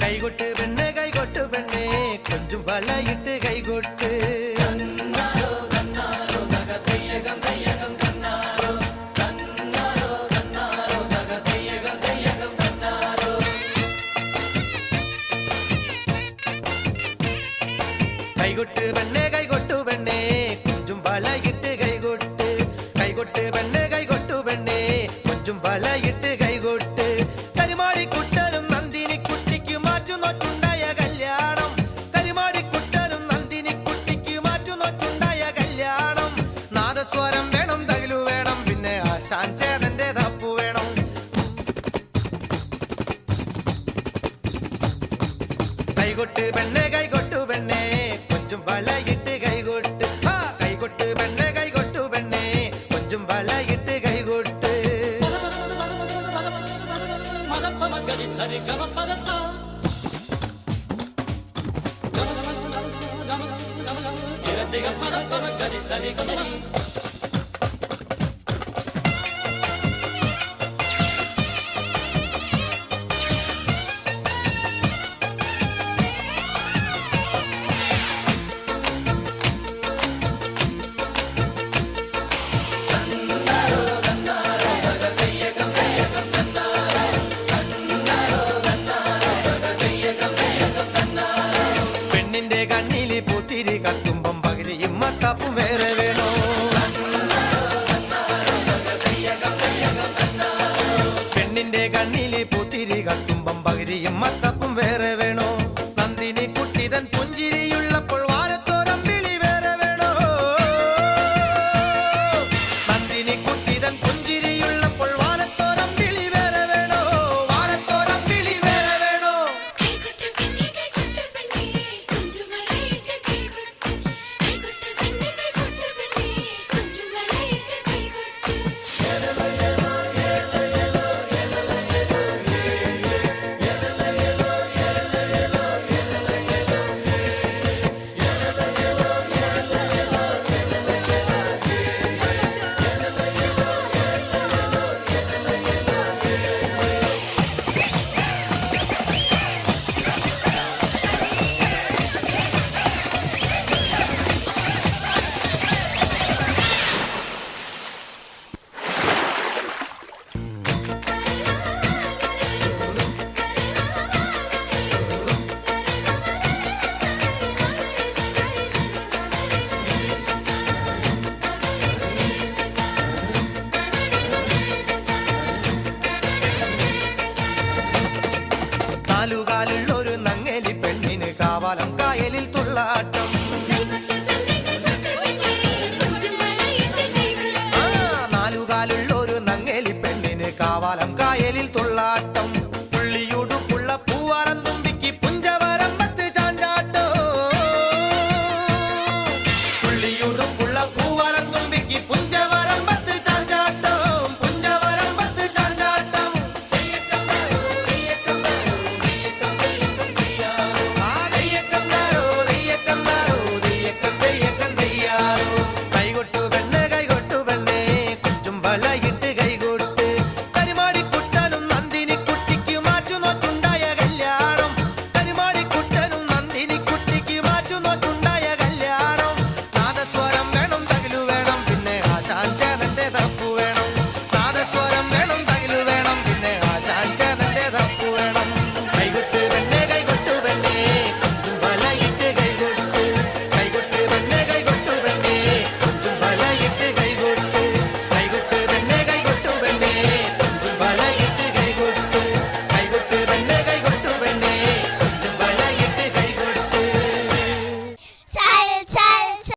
കൈകൊട്ട് പെണ്ണെ കൈകൊട്ട് പെണ്ണെ കൊഞ്ചും വളയിട്ട് കൈകൊട്ട് കൈകൊട്ട് പെണ്ണെ കൈകൊട്ടു പെണ്ണെ കൊഞ്ചും വളയിട്ട് കൈകൊട്ട് കൈകൊട്ട് പെണ്ണെ കൈകൊട്ടു പെണ്ണെ കൊഞ്ചും വളയിട്ട് കൈകൊട്ട് കരിമാടിക്കുട്ടനും നന്ദിനി കുട്ടിക്ക് മാറ്റുനോറ്റുണ്ടായ കല്യാണം കരിമാടിക്കുട്ടനും നന്ദിനി കുട്ടിക്ക് മാറ്റുനോറ്റുണ്ടായ കല്യാണം നാദസ്വരം വേണം തകിലു വേണം പിന്നെ ആശാൻ ചേതന്റെ തപ്പു വേണം കൈകൊട്ട് പെണ്ണെ കൈകൊട്ടു പെണ്ണെ കൊഞ്ചും വളയിട്ട് കൈകൊട്ട് കൈകൊട്ട് പെണ്ണെ കൈകൊട്ടു പെണ്ണെ കൊഞ്ചും വളയിട്ട് കൈകൊട്ട് പെണ്ണിന്റെ കണ്ണില് പൂത്തിരി കത്തുമ്പം പകിരിയും മത്താപ്പും വേറെ വേണോ പെണ്ണിന്റെ കണ്ണില് പൂത്തിരി കത്തുമ്പം പകിരിയും മത്താപ്പും വേറെ വേണോ നന്ദിനി കുട്ടിതൻ പുഞ്ചിരിയുള്ളപ്പോൾ വാരത്തോരം വിളി വേറെ വേണോ നന്ദിനി കുട്ടിതൻ പുഞ്ചിരിയുള്ളപ്പോൾ വാരത്തോരം വിളി വേറെ വേണോ വാരത്തോരം വിളി വേറെ വേണോ നാലുകാലുള്ളൊരു നങ്ങേലി പെണ്ണിന് കാവാലം കായലിൽ തുള്ളാട്ട